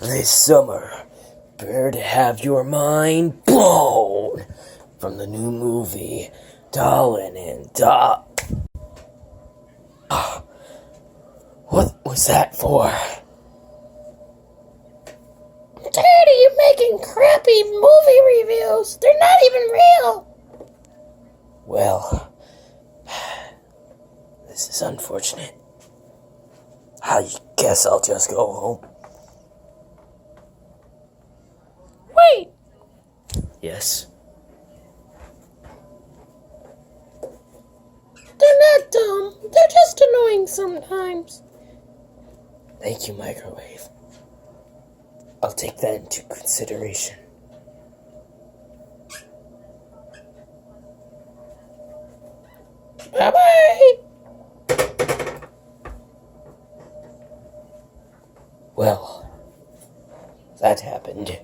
This summer, prepare to have your mind blown from the new movie, Dolla and dalla. What was that for? I'm tired of you making crappy movie reviews. They're not even real. Well, this is unfortunate. I guess I'll just go home. Wait, Yes? they're not dumb. They're just annoying sometimes. Thank you, microwave. I'll take that into consideration. Bye-bye. Well, that happened.